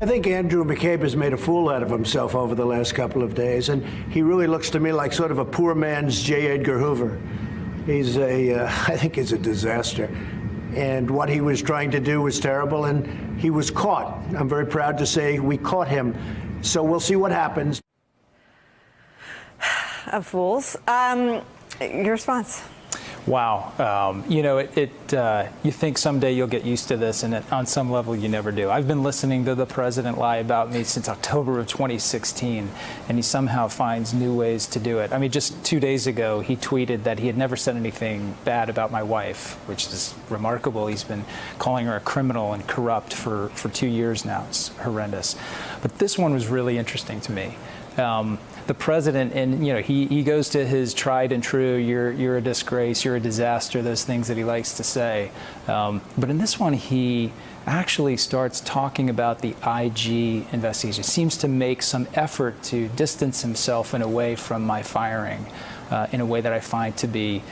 I think Andrew McCabe has made a fool out of himself over the last couple of days, and he really looks to me like sort of a poor man's J. Edgar Hoover. He's I think he's a disaster. And what he was trying to do was terrible, and he was caught. I'm very proud to say we caught him. So we'll see what happens. Of fools. Your response? Wow. You know, you think someday you'll get used to this, and on some level you never do. I've been listening to the president lie about me since October of 2016, and he somehow finds new ways to do it. I mean, just 2 days ago, he tweeted that he had never said anything bad about my wife, which is remarkable. He's been calling her a criminal and corrupt for 2 years now. It's horrendous. But this one was really interesting to me. The president, and you know, he goes to his tried and true, you're a disgrace, you're a disaster, those things that he likes to say. But in this one, he actually starts talking about the IG investigation. Seems to make some effort to distance himself in a way from my firing, in a way that I find to be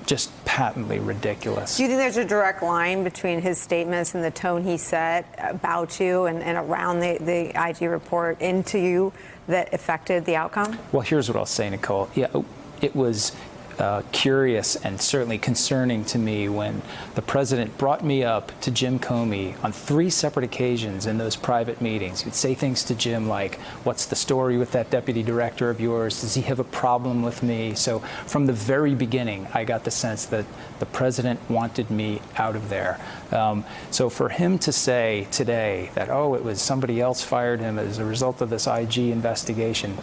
just patently ridiculous. Do you think there's a direct line between his statements and the tone he set about you and around the IG report into you that affected the outcome? Well, here's what I'll say, Nicole. Yeah, it was curious and certainly concerning to me when the president brought me up to Jim Comey on 3 separate occasions in those private meetings. He'd say things to Jim like, what's the story with that deputy director of yours? Does he have a problem with me? So from the very beginning, I got the sense that the president wanted me out of there. So for him to say today that, oh, it was somebody else fired him as a result of this IG investigation,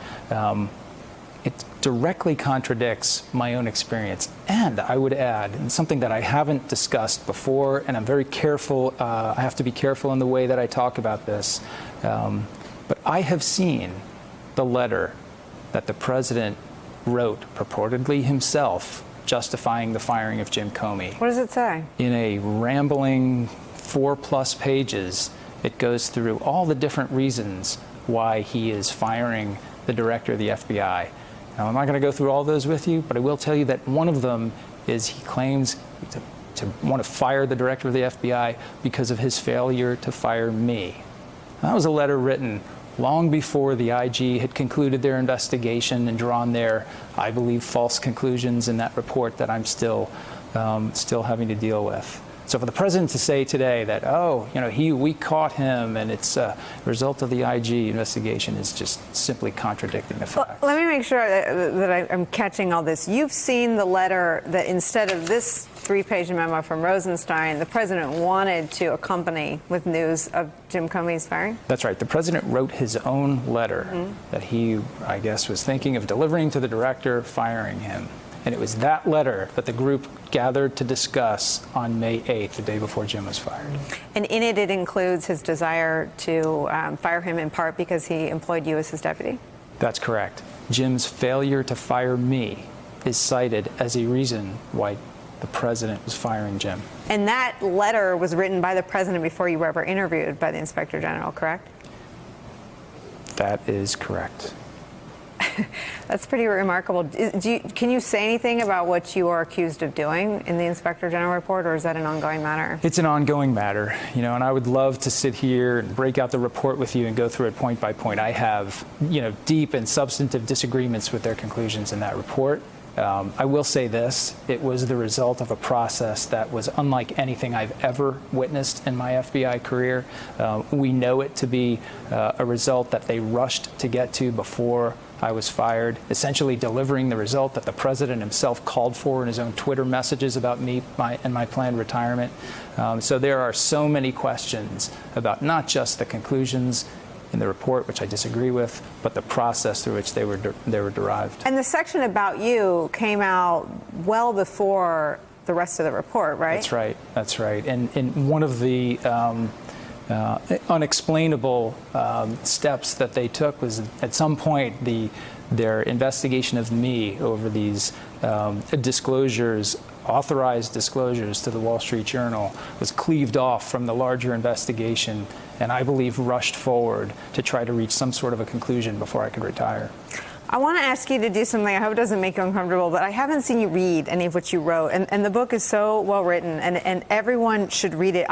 it directly contradicts my own experience. And I would add, and something that I haven't discussed before, and I'm very careful, I have to be careful in the way that I talk about this, but I have seen the letter that the president wrote, purportedly himself, justifying the firing of Jim Comey. What does it say? In a rambling 4+ pages, it goes through all the different reasons why he is firing the director of the FBI. Now, I'm not going to go through all those with you, but I will tell you that one of them is he claims to want to fire the director of the FBI because of his failure to fire me. That was a letter written long before the IG had concluded their investigation and drawn their, I believe, false conclusions in that report that I'm still having to deal with. So for the president to say today that, oh, you know, we caught him and it's a result of the IG investigation is just simply contradicting the facts. Well, let me make sure that I'm catching all this. You've seen the letter that instead of this 3-page memo from Rosenstein, the president wanted to accompany with news of Jim Comey's firing? That's right. The president wrote his own letter that he, I guess, was thinking of delivering to the director, firing him. And it was that letter that the group gathered to discuss on May 8th, the day before Jim was fired. And in it, it includes his desire to fire him in part because he employed you as his deputy? That's correct. Jim's failure to fire me is cited as a reason why the president was firing Jim. And that letter was written by the president before you were ever interviewed by the Inspector General, correct? That is correct. That's pretty remarkable. Can you say anything about what you are accused of doing in the Inspector General report, or is that an ongoing matter? It's an ongoing matter, you know, and I would love to sit here and break out the report with you and go through it point by point. I have, you know, deep and substantive disagreements with their conclusions in that report. I will say this, it was the result of a process that was unlike anything I've ever witnessed in my FBI career. We know it to be a result that they rushed to get to before I was fired, essentially delivering the result that the president himself called for in his own Twitter messages about me and my planned retirement. So there are so many questions about not just the conclusions in the report, which I disagree with, but the process through which they were derived. And the section about you came out well before the rest of the report, right? That's right. That's right. And one of the unexplainable steps that they took was at some point their investigation of me over these disclosures, authorized disclosures to the Wall Street Journal, was cleaved off from the larger investigation and I believe rushed forward to try to reach some sort of a conclusion before I could retire. I want to ask you to do something. I hope it doesn't make you uncomfortable, but I haven't seen you read any of what you wrote. And the book is so well written, and everyone should read it.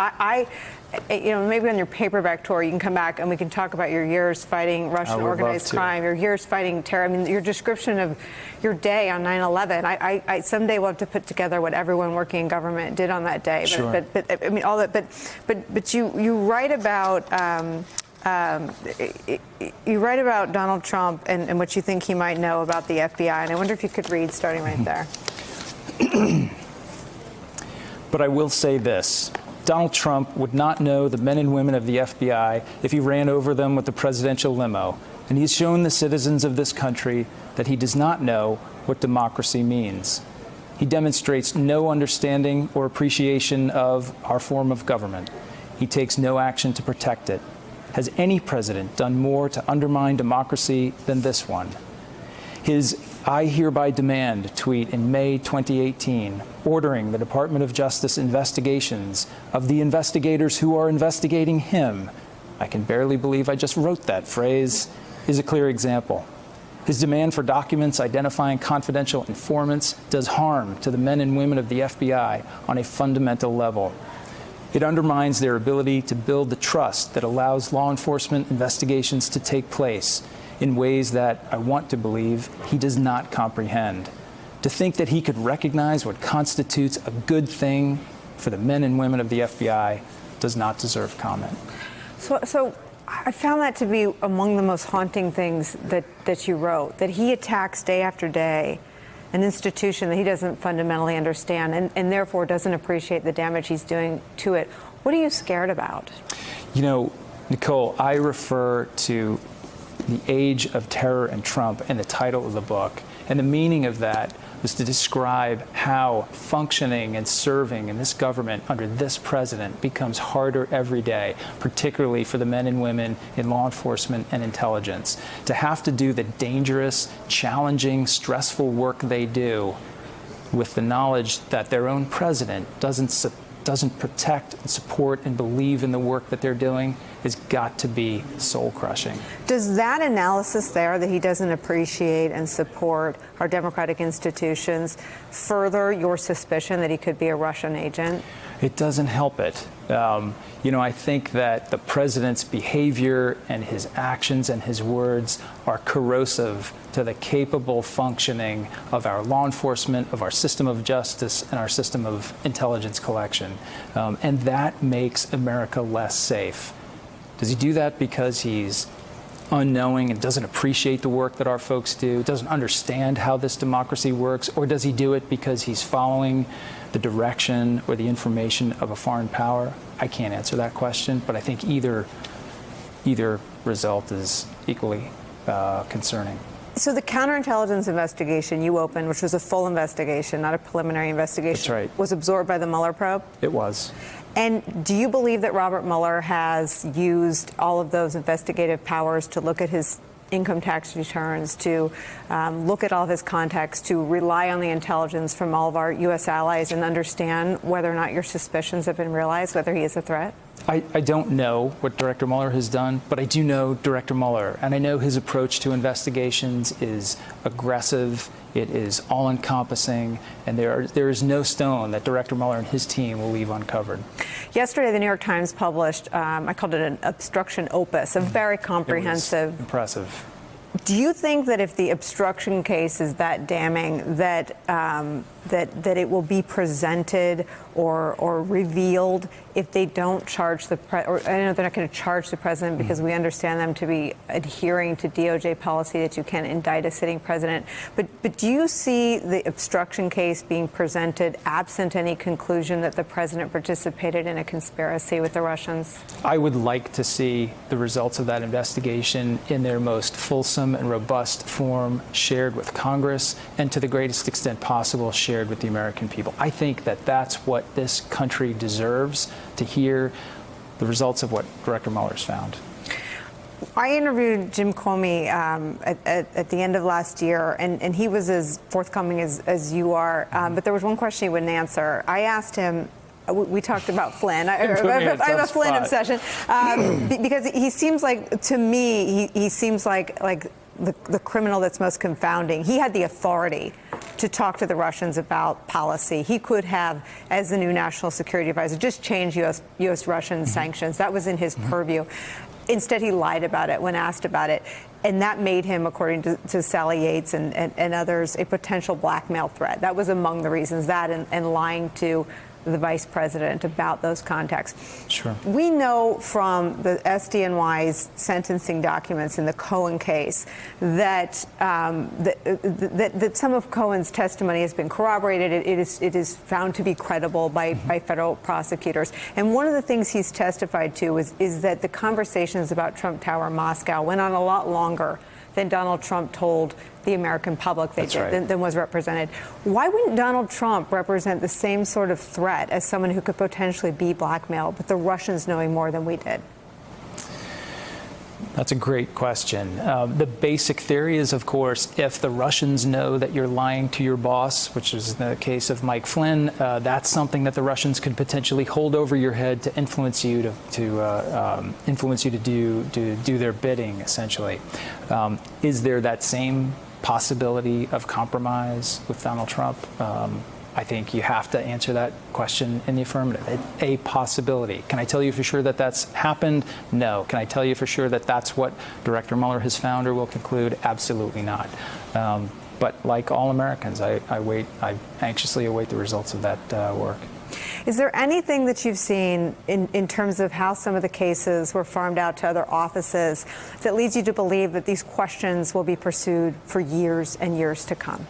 maybe on your paperback tour, you can come back and we can talk about your years fighting Russian organized crime, your years fighting terror. I mean, your description of your day on 9/11. I someday will have to put together what everyone working in government did on that day. Sure. But I mean, all that. But you write about. You write about Donald Trump and what you think he might know about the FBI, and I wonder if you could read starting right there. But I will say this. Donald Trump would not know the men and women of the FBI if he ran over them with the presidential limo. And he's shown the citizens of this country that he does not know what democracy means. He demonstrates no understanding or appreciation of our form of government. He takes no action to protect it. Has any president done more to undermine democracy than this one? His "I hereby demand" tweet in May 2018, ordering the Department of Justice investigations of the investigators who are investigating him. I can barely believe I just wrote that phrase, is a clear example. His demand for documents identifying confidential informants does harm to the men and women of the FBI on a fundamental level. It undermines their ability to build the trust that allows law enforcement investigations to take place in ways that I want to believe he does not comprehend. To think that he could recognize what constitutes a good thing for the men and women of the FBI does not deserve comment. So I found that to be among the most haunting things that you wrote, that he attacks day after day an institution that he doesn't fundamentally understand and therefore doesn't appreciate the damage he's doing to it. What are you scared about? You know, Nicole, I refer to the age of terror and Trump in the title of the book. And the meaning of that was to describe how functioning and serving in this government under this president becomes harder every day, particularly for the men and women in law enforcement and intelligence. To have to do the dangerous, challenging, stressful work they do with the knowledge that their own president doesn't protect and support and believe in the work that they're doing has got to be soul-crushing. Does that analysis there, that he doesn't appreciate and support our democratic institutions, further your suspicion that he could be a Russian agent? It doesn't help it. I think that the president's behavior and his actions and his words are corrosive to the capable functioning of our law enforcement, of our system of justice, and our system of intelligence collection. And that makes America less safe. Does he do that because he's unknowing and doesn't appreciate the work that our folks do, doesn't understand how this democracy works, or does he do it because he's following the direction or the information of a foreign power? I can't answer that question, but I think either result is equally concerning. So the counterintelligence investigation you opened, which was a full investigation, not a preliminary investigation, That's right, was absorbed by the Mueller probe? It was. And do you believe that Robert Mueller has used all of those investigative powers to look at his income tax returns, to look at all of his contacts, to rely on the intelligence from all of our U.S. allies and understand whether or not your suspicions have been realized, whether he is a threat? I don't know what Director Mueller has done, but I do know Director Mueller, and I know his approach to investigations is aggressive, it is all-encompassing, and there is no stone that Director Mueller and his team will leave uncovered. Yesterday, the New York Times published, I called it an obstruction opus, a very comprehensive. It was impressive. Do you think that if the obstruction case is that damning, that it will be presented or revealed if they don't charge the president? I know they're not going to charge the president because we understand them to be adhering to DOJ policy that you can't indict a sitting president. But do you see the obstruction case being presented absent any conclusion that the president participated in a conspiracy with the Russians? I would like to see the results of that investigation in their most fulsome and robust form shared with Congress and to the greatest extent possible shared with the American people. I think that that's what this country deserves, to hear the results of what Director Mueller's found. I interviewed Jim Comey at the end of last year, and he was as forthcoming as you are, but there was one question he wouldn't answer. I asked him, we talked about Flynn. I have a Flynn obsession because he seems like, to me, he seems like the criminal that's most confounding. He had the authority to talk to the Russians about policy. He could have, as the new national security advisor, just change U.S.-Russian sanctions. That was in his purview. Instead, he lied about it when asked about it. And that made him, according to Sally Yates and others, a potential blackmail threat. That was among the reasons, that and lying to the vice president about those contacts. Sure. We know from the SDNY's sentencing documents in the Cohen case that that some of Cohen's testimony has been corroborated. It is found to be credible by federal prosecutors. And one of the things he's testified to is that the conversations about Trump Tower Moscow went on a lot longer than Donald Trump told the American public they did, than was represented. Why wouldn't Donald Trump represent the same sort of threat as someone who could potentially be blackmailed, but the Russians knowing more than we did? That's a great question. The basic theory is, of course, if the Russians know that you're lying to your boss, which is the case of Mike Flynn, that's something that the Russians could potentially hold over your head to influence you to do their bidding, essentially. Is there that same possibility of compromise with Donald Trump? I think you have to answer that question in the affirmative. A possibility. Can I tell you for sure that that's happened? No. Can I tell you for sure that that's what Director Mueller has found or will conclude? Absolutely not. But like all Americans, I anxiously await the results of that work. Is there anything that you've seen in terms of how some of the cases were farmed out to other offices that leads you to believe that these questions will be pursued for years and years to come?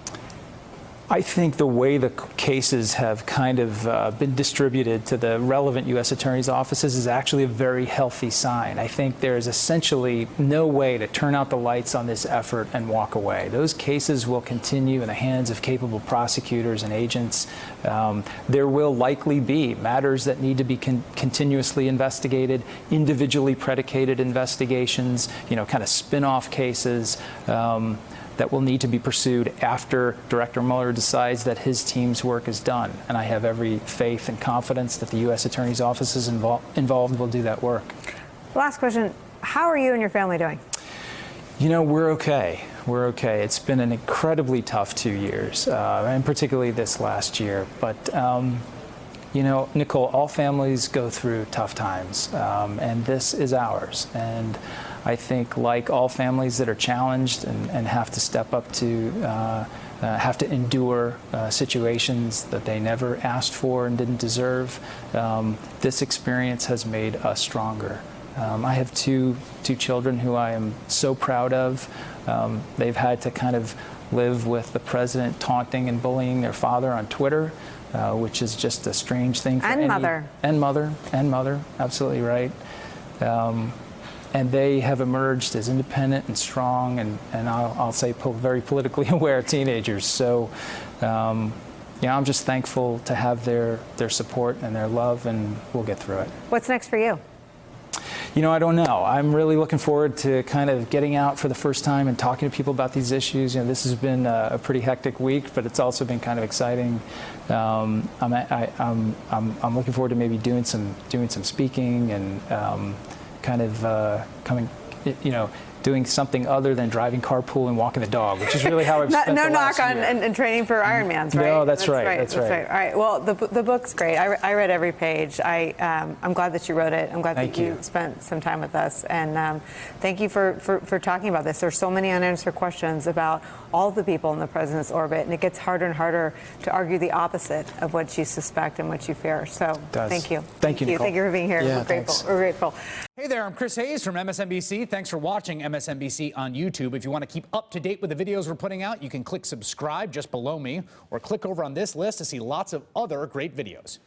I think the way the cases have kind of been distributed to the relevant U.S. attorneys' offices is actually a very healthy sign. I think there is essentially no way to turn out the lights on this effort and walk away. Those cases will continue in the hands of capable prosecutors and agents. There will likely be matters that need to be continuously investigated, individually predicated investigations, kind of spin-off cases. That will need to be pursued after Director Mueller decides that his team's work is done. And I have every faith and confidence that the U.S. attorney's offices involved will do that work. Last question. How are you and your family doing? We're okay. We're okay. It's been an incredibly tough 2 years, and particularly this last year. But, Nicole, all families go through tough times, and this is ours. And I think, like all families that are challenged and have to step up to, have to endure situations that they never asked for and didn't deserve, this experience has made us stronger. I have two children who I am so proud of. They've had to kind of live with the president taunting and bullying their father on Twitter, which is just a strange thing for any mother. And mother, absolutely right. And they have emerged as independent and strong, and I'll say very politically aware teenagers. So, I'm just thankful to have their support and their love, and we'll get through it. What's next for you? I don't know. I'm really looking forward to kind of getting out for the first time and talking to people about these issues. This has been a pretty hectic week, but it's also been kind of exciting. I'm looking forward to maybe doing some speaking and kind of doing something other than driving carpool and walking the dog, which is really how I've spent no the last knock on year. and training for Ironmans, right? No, that's right. That's right. All right. Well, the book's great. I read every page. I'm glad that you wrote it. I'm glad that you spent some time with us. And thank you for talking about this. There's so many unanswered questions about all the people in the president's orbit, and it gets harder and harder to argue the opposite of what you suspect and what you fear. So thank you. Thank you, Nicole. Thank you for being here. Yeah, We're grateful. We're grateful. Hey there, I'm Chris Hayes from MSNBC. Thanks for watching MSNBC on YouTube. If you want to keep up to date with the videos we're putting out, you can click subscribe just below me or click over on this list to see lots of other great videos.